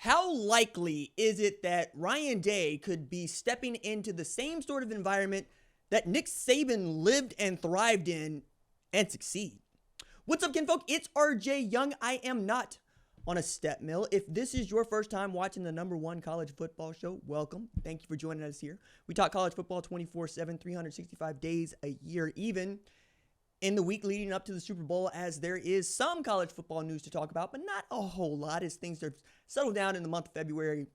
How likely is it that Ryan Day could be stepping into the same sort of environment that Nick Saban lived and thrived in and succeed? What's up, kinfolk? It's RJ Young. I am not on a step mill. If this is your first time watching the #1 college football show, welcome. Thank you for joining us here. We talk college football 24/7, 365 days a year, even in the week leading up to the Super Bowl, as there is some college football news to talk about, but not a whole lot, as things have settled down in the month of February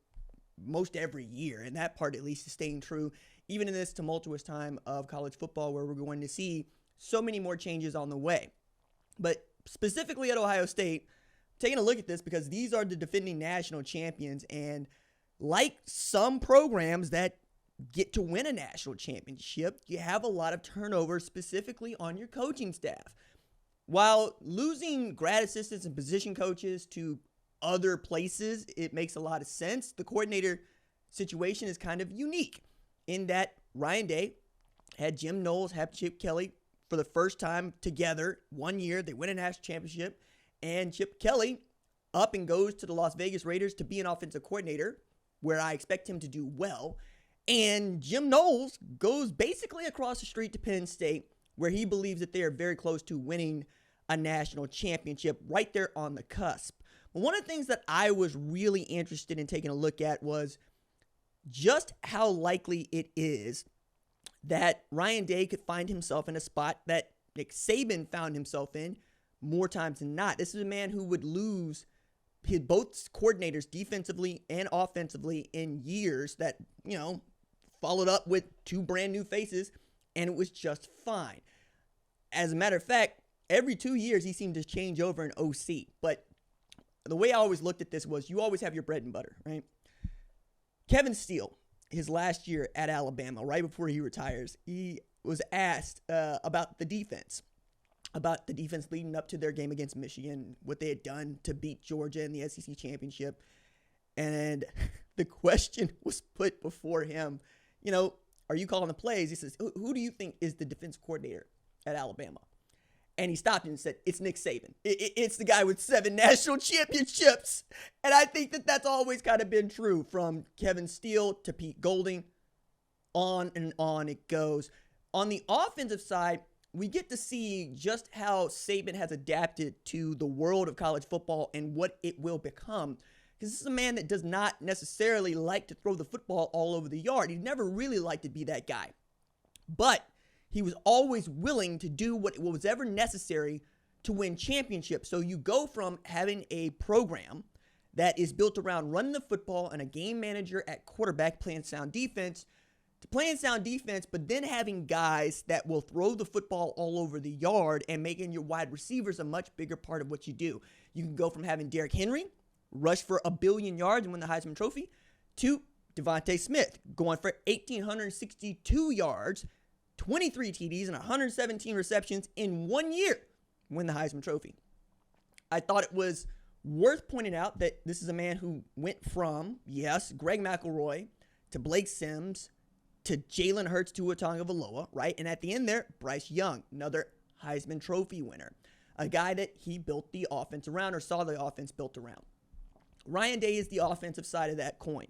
most every year. And that part, at least, is staying true, even in this tumultuous time of college football, where we're going to see so many more changes on the way. But specifically at Ohio State, taking a look at this because these are the defending national champions, and like some programs that get to win a national championship, you have a lot of turnover, specifically on your coaching staff. While losing grad assistants and position coaches to other places, it makes a lot of sense. The coordinator situation is kind of unique in that Ryan Day had Jim Knowles, had Chip Kelly for the first time together 1 year. They win a national championship, and Chip Kelly up and goes to the Las Vegas Raiders to be an offensive coordinator, where I expect him to do well. And Jim Knowles goes basically across the street to Penn State, where he believes that they are very close to winning a national championship, right there on the cusp. But one of the things that I was really interested in taking a look at was just how likely it is that Ryan Day could find himself in a spot that Nick Saban found himself in more times than not. This is a man who would lose his both coordinators defensively and offensively in years that, followed up with two brand new faces, and it was just fine. As a matter of fact, every 2 years he seemed to change over an OC. But the way I always looked at this was you always have your bread and butter, right? Kevin Steele, his last year at Alabama, right before he retires, he was asked about the defense leading up to their game against Michigan, what they had done to beat Georgia in the SEC championship. And the question was put before him, are you calling the plays? He says, who do you think is the defensive coordinator at Alabama? And he stopped and said, it's Nick Saban. It's the guy with 7 national championships. And I think that that's always kind of been true, from Kevin Steele to Pete Golding. On and on it goes. On the offensive side, we get to see just how Saban has adapted to the world of college football and what it will become. Because this is a man that does not necessarily like to throw the football all over the yard. He never really liked to be that guy. But he was always willing to do what was ever necessary to win championships. So you go from having a program that is built around running the football and a game manager at quarterback playing sound defense, to playing sound defense, but then having guys that will throw the football all over the yard and making your wide receivers a much bigger part of what you do. You can go from having Derrick Henry rush for 1 billion yards and win the Heisman Trophy to Devontae Smith going for 1,862 yards, 23 TDs, and 117 receptions in 1 year, win the Heisman Trophy. I thought it was worth pointing out that this is a man who went from, yes, Greg McElroy to Blake Sims to Jalen Hurts to Tagovailoa, right? And at the end there, Bryce Young, another Heisman Trophy winner, a guy that he built the offense around, or saw the offense built around. Ryan Day is the offensive side of that coin.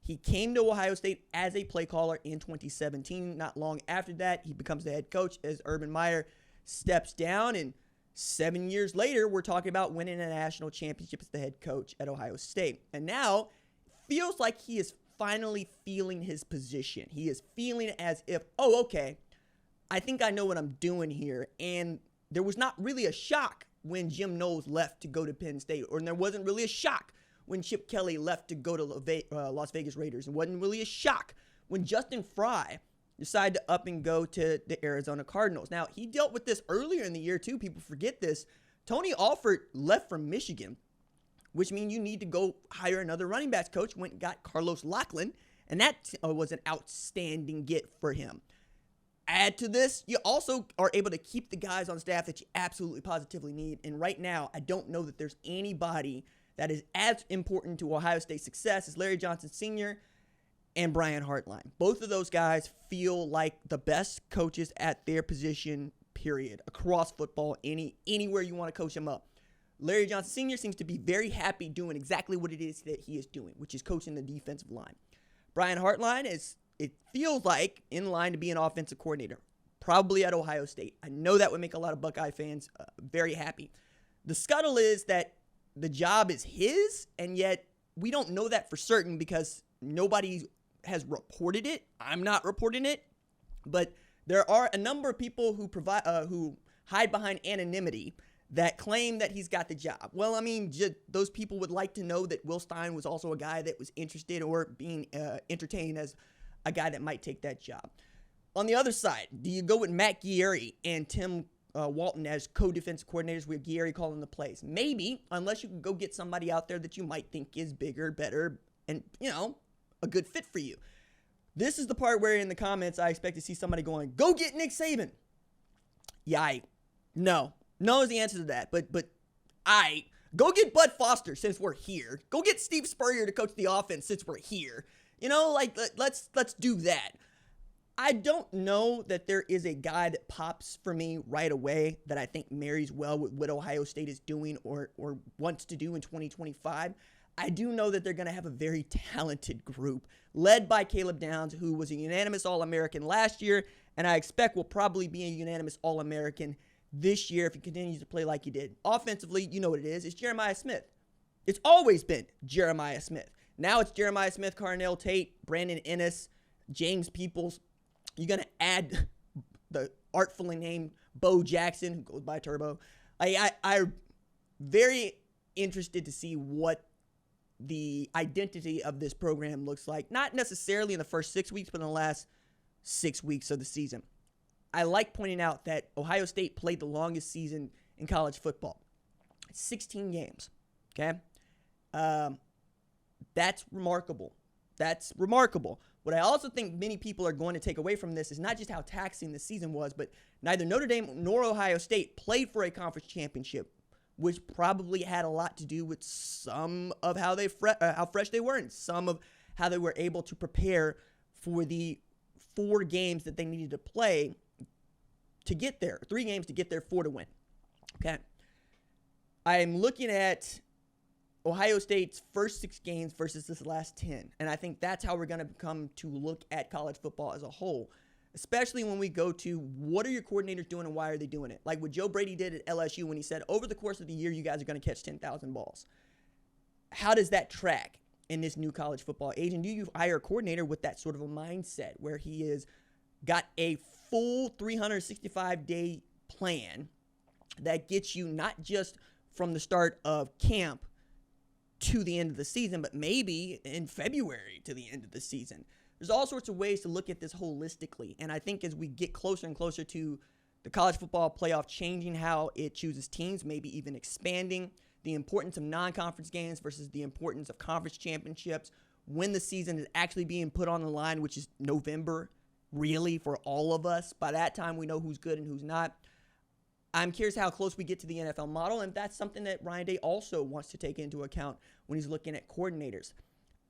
He came to Ohio State as a play caller in 2017. Not long after that, he becomes the head coach as Urban Meyer steps down. And 7 years later, we're talking about winning a national championship as the head coach at Ohio State. And now, it feels like he is finally feeling his position. He is feeling as if, okay, I think I know what I'm doing here. And there was not really a shock when Jim Knowles left to go to Penn State, or there wasn't really a shock when Chip Kelly left to go to Las Vegas Raiders. It wasn't really a shock when Justin Fry decided to up and go to the Arizona Cardinals. Now, he dealt with this earlier in the year, too. People forget this. Tony Alford left from Michigan, which means you need to go hire another running backs coach. Went and got Carlos Locklin, and that was an outstanding get for him. Add to this, you also are able to keep the guys on staff that you absolutely positively need. And right now, I don't know that there's anybody that is as important to Ohio State's success as Larry Johnson Sr. and Brian Hartline. Both of those guys feel like the best coaches at their position, period, across football, anywhere you want to coach them up. Larry Johnson Sr. seems to be very happy doing exactly what it is that he is doing, which is coaching the defensive line. Brian Hartline it feels like, in line to be an offensive coordinator, probably at Ohio State. I know that would make a lot of Buckeye fans very happy. The scuttle is that the job is his, and yet we don't know that for certain because nobody has reported it. I'm not reporting it, but there are a number of people who hide behind anonymity that claim that he's got the job. Well, I mean, those people would like to know that Will Stein was also a guy that was interested or being entertained as a guy that might take that job. On the other side, do you go with Matt Guerrieri and Tim Walton as co-defensive coordinators with Guerrieri calling the plays? Maybe, unless you can go get somebody out there that you might think is bigger, better, and, a good fit for you. This is the part where in the comments I expect to see somebody going, go get Nick Saban. No is the answer to that. But go get Bud Foster since we're here. Go get Steve Spurrier to coach the offense since we're here. Let's do that. I don't know that there is a guy that pops for me right away that I think marries well with what Ohio State is doing or wants to do in 2025. I do know that they're going to have a very talented group led by Caleb Downs, who was a unanimous All-American last year, and I expect will probably be a unanimous All-American this year if he continues to play like he did. Offensively, you know what it is. It's Jeremiah Smith. It's always been Jeremiah Smith. Now it's Jeremiah Smith, Carnell Tate, Brandon Ennis, James Peoples. You're going to add the artfully named Bo Jackson, who goes by Turbo. I'm very interested to see what the identity of this program looks like. Not necessarily in the first 6 weeks, but in the last 6 weeks of the season. I like pointing out that Ohio State played the longest season in college football. 16 games, okay? That's remarkable. What I also think many people are going to take away from this is not just how taxing the season was, but neither Notre Dame nor Ohio State played for a conference championship, which probably had a lot to do with some of how fresh they were and some of how they were able to prepare for the 4 games that they needed to play to get there. 3 games to get there, 4 to win. Okay. I am looking at Ohio State's first 6 games versus this last 10. And I think that's how we're going to come to look at college football as a whole, especially when we go to what are your coordinators doing and why are they doing it? Like what Joe Brady did at LSU when he said, over the course of the year, you guys are going to catch 10,000 balls. How does that track in this new college football age? And do you hire a coordinator with that sort of a mindset where he is got a full 365-day plan that gets you not just from the start of camp to the end of the season, but maybe in February to the end of the season? There's all sorts of ways to look at this holistically. And I think as we get closer and closer to the college football playoff changing how it chooses teams, maybe even expanding the importance of non-conference games versus the importance of conference championships, when the season is actually being put on the line, which is November, really, for all of us. By that time, we know who's good and who's not. I'm curious how close we get to the NFL model, and that's something that Ryan Day also wants to take into account when he's looking at coordinators.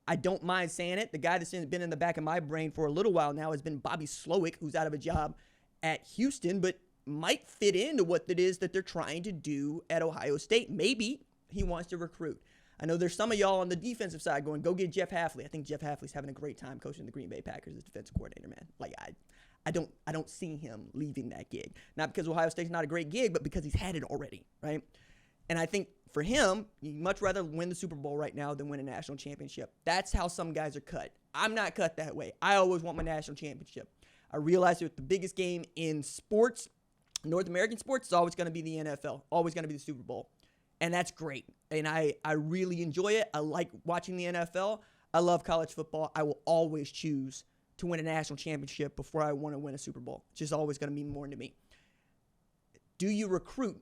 I don't mind saying it. The guy that's been in the back of my brain for a little while now has been Bobby Slowick, who's out of a job at Houston, but might fit into what it is that they're trying to do at Ohio State. Maybe he wants to recruit. I know there's some of y'all on the defensive side going, go get Jeff Hafley. I think Jeff Hafley's having a great time coaching the Green Bay Packers as defensive coordinator, man. Like, I don't see him leaving that gig. Not because Ohio State's not a great gig, but because he's had it already, right? And I think for him, he'd much rather win the Super Bowl right now than win a national championship. That's how some guys are cut. I'm not cut that way. I always want my national championship. I realize that the biggest game in sports, North American sports, is always going to be the NFL, always going to be the Super Bowl. And that's great. And I really enjoy it. I like watching the NFL. I love college football. I will always choose to win a national championship before I want to win a Super Bowl. It's just always going to mean more to me. Do you recruit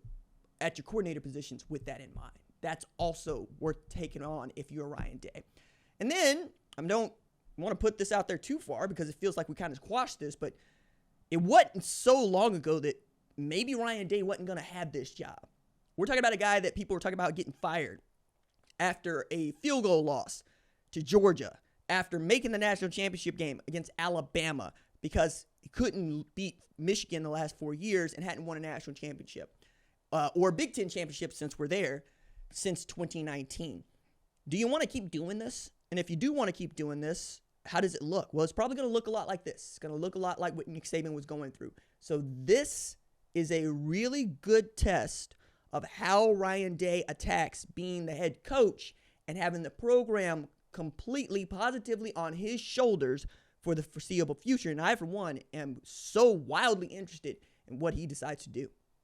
at your coordinator positions with that in mind? That's also worth taking on if you're Ryan Day. And then, I don't want to put this out there too far because it feels like we kind of squashed this, but it wasn't so long ago that maybe Ryan Day wasn't going to have this job. We're talking about a guy that people were talking about getting fired after a field goal loss to Georgia, after making the national championship game against Alabama because he couldn't beat Michigan the last 4 years and hadn't won a national championship or a Big Ten championship since we're there. since 2019. Do you want to keep doing this? And if you do want to keep doing this, how does it look? Well, it's probably going to look a lot like this. It's going to look a lot like what Nick Saban was going through. So this is a really good test of how Ryan Day attacks being the head coach and having the program completely positively on his shoulders for the foreseeable future. And I, for one, am so wildly interested in what he decides to do.